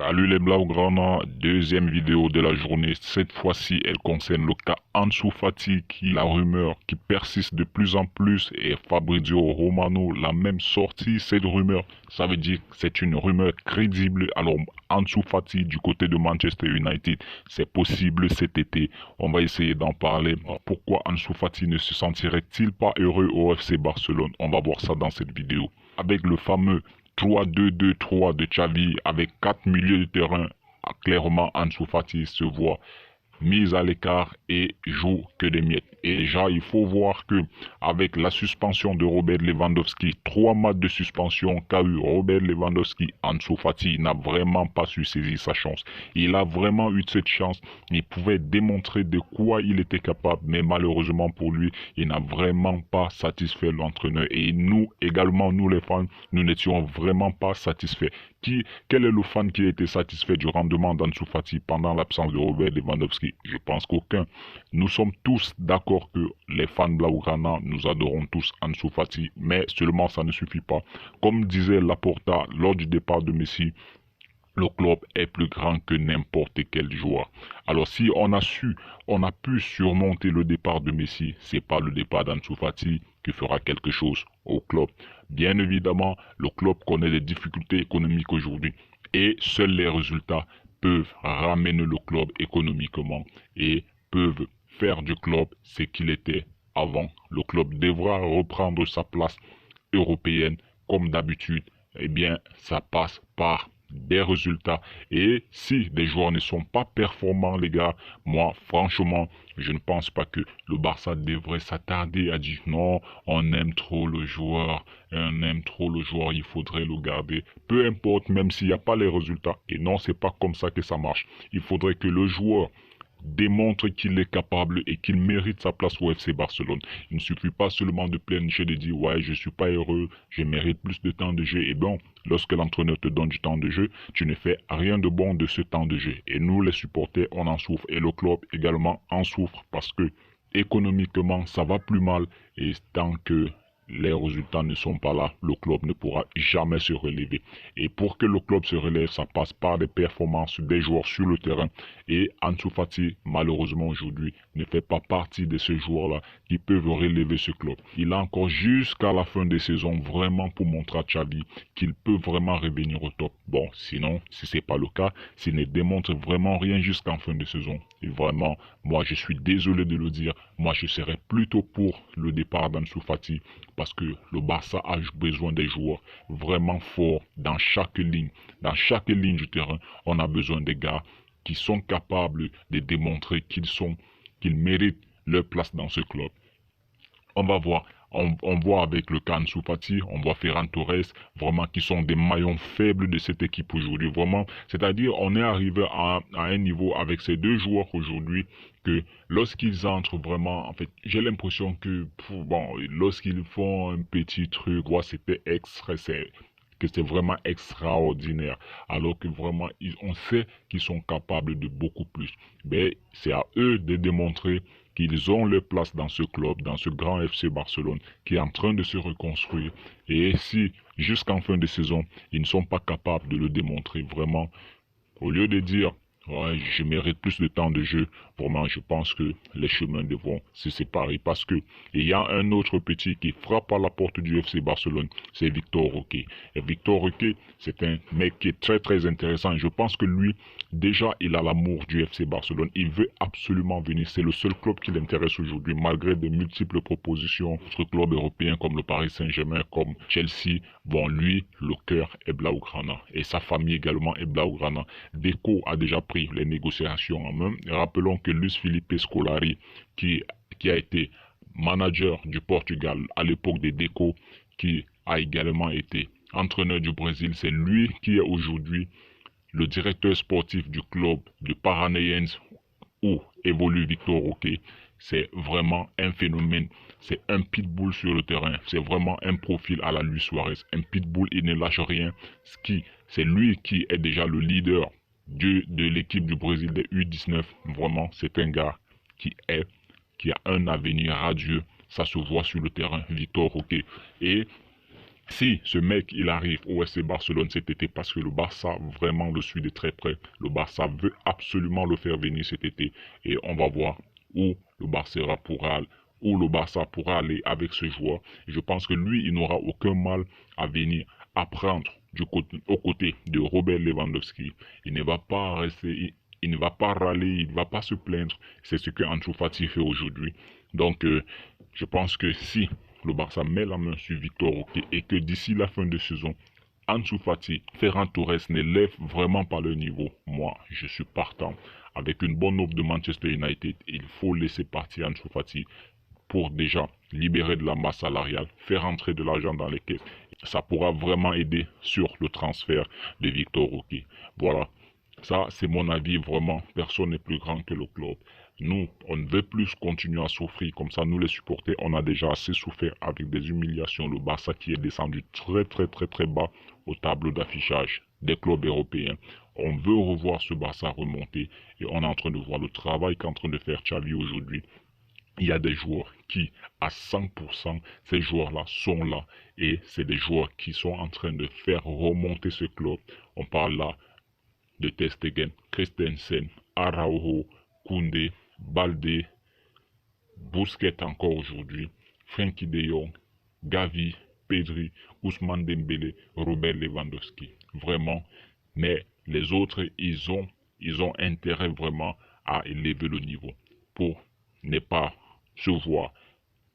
Salut les Blaugrana, deuxième vidéo de la journée. Cette fois-ci, elle concerne le cas Ansu Fati, la rumeur qui persiste de plus en plus, et Fabrizio Romano l'a même sorti cette rumeur. Ça veut dire que c'est une rumeur crédible. Alors Ansu Fati du côté de Manchester United, c'est possible cet été. On va essayer d'en parler. Pourquoi Ansu Fati ne se sentirait-il pas heureux au FC Barcelone? On va voir ça dans cette vidéo. Avec le fameux 3-2-2-3 de Xavi avec 4 milieux de terrain, clairement Ansu Fati se voit mise à l'écart et joue que des miettes. Et déjà, il faut voir que avec la suspension de Robert Lewandowski, 3 matchs de suspension qu'a eu Robert Lewandowski, Ansu Fati n'a vraiment pas su saisir sa chance. Il a vraiment eu cette chance. Il pouvait démontrer de quoi il était capable, mais malheureusement pour lui, il n'a vraiment pas satisfait l'entraîneur. Et nous également, nous les fans, nous n'étions vraiment pas satisfaits. Quel est le fan qui a été satisfait du rendement d'Ansu Fati pendant l'absence de Robert Lewandowski? Je pense qu'aucun. Nous sommes tous d'accord que les fans Blaugrana, nous adorons tous Ansu Fati, mais seulement ça ne suffit pas. Comme disait Laporta lors du départ de Messi, le club est plus grand que n'importe quel joueur. Alors si on a pu surmonter le départ de Messi, c'est pas le départ d'Ansu Fati qui fera quelque chose au club. Bien évidemment, le club connaît des difficultés économiques aujourd'hui et seuls les résultats peuvent ramener le club économiquement et peuvent faire du club ce qu'il était avant. Le club devra reprendre sa place européenne comme d'habitude. Eh bien, ça passe par des résultats. Et si des joueurs ne sont pas performants, les gars, moi, franchement, je ne pense pas que le Barça devrait s'attarder à dire non, on aime trop le joueur, il faudrait le garder. Peu importe, même s'il n'y a pas les résultats. Et non, c'est pas comme ça que ça marche. Il faudrait que le joueur démontre qu'il est capable et qu'il mérite sa place au FC Barcelone. Il ne suffit pas seulement de pleurnicher, de dire ouais, je suis pas heureux, je mérite plus de temps de jeu. Et bon, lorsque l'entraîneur te donne du temps de jeu, tu ne fais rien de bon de ce temps de jeu. Et nous, les supporters, on en souffre. Et le club également en souffre parce que économiquement, ça va plus mal. Et tant que les résultats ne sont pas là, le club ne pourra jamais se relever. Et pour que le club se relève, ça passe par des performances des joueurs sur le terrain. Et Ansu Fati, malheureusement aujourd'hui, ne fait pas partie de ces joueurs-là qui peuvent relever ce club. Il a encore jusqu'à la fin de saison vraiment pour montrer à Xavi qu'il peut vraiment revenir au top. Bon, sinon, si ce n'est pas le cas, s'il ne démontre vraiment rien jusqu'en fin de saison, et vraiment, moi je suis désolé de le dire, moi je serais plutôt pour le départ d'Ansu Fati parce que le Barça a besoin des joueurs vraiment forts dans chaque ligne. Dans chaque ligne du terrain, on a besoin des gars qui sont capables de démontrer qu'ils méritent leur place dans ce club. On va voir. On voit avec le cas Ansu Fati, on voit Ferran Torres, vraiment qui sont des maillons faibles de cette équipe aujourd'hui. Vraiment, c'est-à-dire on est arrivé à un niveau avec ces deux joueurs aujourd'hui que lorsqu'ils entrent vraiment, en fait, j'ai l'impression que, bon, lorsqu'ils font un petit truc, ouais, c'était extra, que c'est vraiment extraordinaire. Alors que vraiment, on sait qu'ils sont capables de beaucoup plus. Mais c'est à eux de démontrer qu'ils ont leur place dans ce club, dans ce grand FC Barcelone qui est en train de se reconstruire. Et si, jusqu'en fin de saison, ils ne sont pas capables de le démontrer vraiment, au lieu de dire ouais, je mérite plus de temps de jeu, vraiment, je pense que les chemins devront se séparer parce que il y a un autre petit qui frappe à la porte du FC Barcelone, c'est Victor Roque. Et Victor Roque, c'est un mec qui est très très intéressant. Je pense que lui, déjà, il a l'amour du FC Barcelone. Il veut absolument venir. C'est le seul club qui l'intéresse aujourd'hui, malgré de multiples propositions d'autres clubs européens comme le Paris Saint-Germain, comme Chelsea. Bon, lui, le cœur est Blaugrana. Et sa famille également est Blaugrana. Deco a déjà pris les négociations en main. Rappelons que Luis Felipe Scolari, qui a été manager du Portugal à l'époque des Deco, qui a également été entraîneur du Brésil, c'est lui qui est aujourd'hui le directeur sportif du club de Paranaense où évolue Victor Roque. C'est vraiment un phénomène. C'est un pitbull sur le terrain. C'est vraiment un profil à la Luis Suarez. Un pitbull, il ne lâche rien. C'est lui qui est déjà le leader de l'équipe du Brésil des U19. Vraiment, c'est un gars qui a un avenir radieux. Ça se voit sur le terrain, Victor Roque. Et Si ce mec il arrive au FC Barcelone cet été, parce que le Barça vraiment le suit de très près, le Barça veut absolument le faire venir cet été, et on va voir où le Barça pourra, où le Barça pourra aller avec ce joueur. Et je pense que lui, il n'aura aucun mal à venir apprendre aux côtés de Robert Lewandowski. Il ne va pas rester, il ne va pas râler, il ne va pas se plaindre. C'est ce que Ansu Fati fait aujourd'hui. Donc, je pense que si le Barça met la main sur Victor Roque et que d'ici la fin de saison, Ansu Fati, Ferran Torres n'élèvent vraiment pas le niveau, moi, je suis partant. Avec une bonne offre de Manchester United, il faut laisser partir Ansu Fati pour déjà libérer de la masse salariale, faire entrer de l'argent dans les caisses. Ça pourra vraiment aider sur le transfert de Victor Roque. Voilà. Ça, c'est mon avis, vraiment. Personne n'est plus grand que le club. Nous, on ne veut plus continuer à souffrir comme ça. Nous, les supporters, on a déjà assez souffert avec des humiliations. Le Barça qui est descendu très bas au tableau d'affichage des clubs européens. On veut revoir ce Barça remonter et on est en train de voir le travail qu'est en train de faire Xavi aujourd'hui. Il y a des joueurs qui, à 100%, ces joueurs-là sont là. Et c'est des joueurs qui sont en train de faire remonter ce club. On parle là de Ter Stegen, Christensen, Araujo, Koundé, Balde, Busquets encore aujourd'hui, Frenkie de Jong, Gavi, Pedri, Ousmane Dembélé, Robert Lewandowski. Vraiment. Mais les autres, ils ont intérêt vraiment à élever le niveau pour ne pas se voir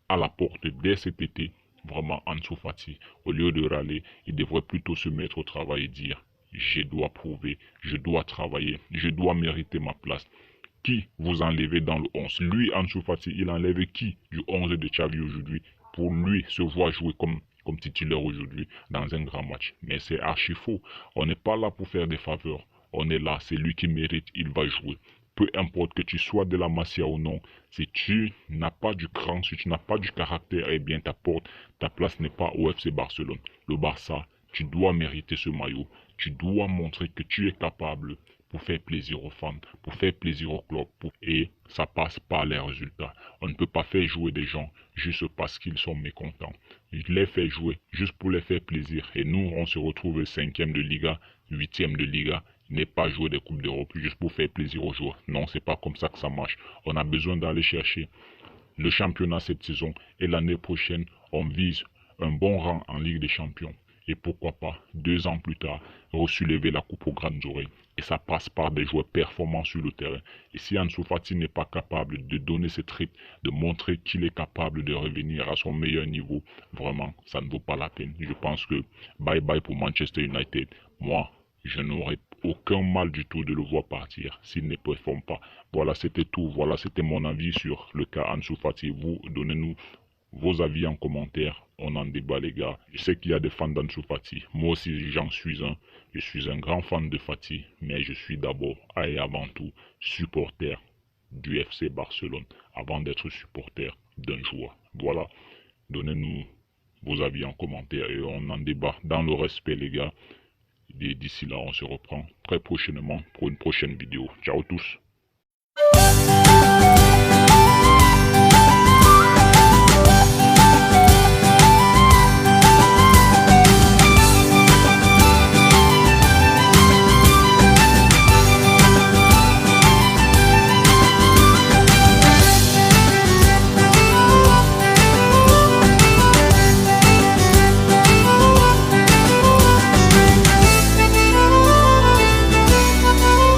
à la porte dès cet été. Vraiment, Ansu Fati, au lieu de râler, il devrait plutôt se mettre au travail et dire je dois prouver, je dois travailler, je dois mériter ma place. Qui vous enlevez dans le 11? Lui, Ansu Fati, il enlève qui du 11 de Xavi aujourd'hui pour lui se voir jouer comme titulaire aujourd'hui dans un grand match? Mais c'est archi faux. On n'est pas là pour faire des faveurs. On est là, c'est lui qui mérite, il va jouer. Peu importe que tu sois de la Masia ou non, si tu n'as pas du cran, si tu n'as pas du caractère, eh bien ta place n'est pas au FC Barcelone. Le Barça, tu dois mériter ce maillot. Tu dois montrer que tu es capable pour faire plaisir aux fans, pour faire plaisir au club. Et ça passe par les résultats. On ne peut pas faire jouer des gens juste parce qu'ils sont mécontents. Il les fait jouer juste pour les faire plaisir. Et nous, on se retrouve 5e de Liga, 8e de Liga, n'est pas jouer des Coupes d'Europe juste pour faire plaisir aux joueurs. Non, c'est pas comme ça que ça marche. On a besoin d'aller chercher le championnat cette saison et l'année prochaine, on vise un bon rang en Ligue des Champions. Et pourquoi pas, 2 ans plus tard, ressoulever la coupe aux grandes oreilles. Et ça passe par des joueurs performants sur le terrain. Et si Ansu Fati n'est pas capable de donner ce trip, de montrer qu'il est capable de revenir à son meilleur niveau, vraiment, ça ne vaut pas la peine. Je pense que bye bye pour Manchester United. Moi, je n'aurais aucun mal du tout de le voir partir s'il ne performe pas. Voilà, c'était tout. Voilà, c'était mon avis sur le cas Ansu Fati. Vous, donnez-nous vos avis en commentaire. On en débat, les gars. Je sais qu'il y a des fans d'Ansu Fati. Moi aussi, j'en suis un. Je suis un grand fan de Fati, mais je suis d'abord et avant tout supporter du FC Barcelone avant d'être supporter d'un joueur. Voilà, donnez-nous vos avis en commentaire et on en débat dans le respect, les gars. Et d'ici là, on se reprend très prochainement pour une prochaine vidéo. Ciao tous.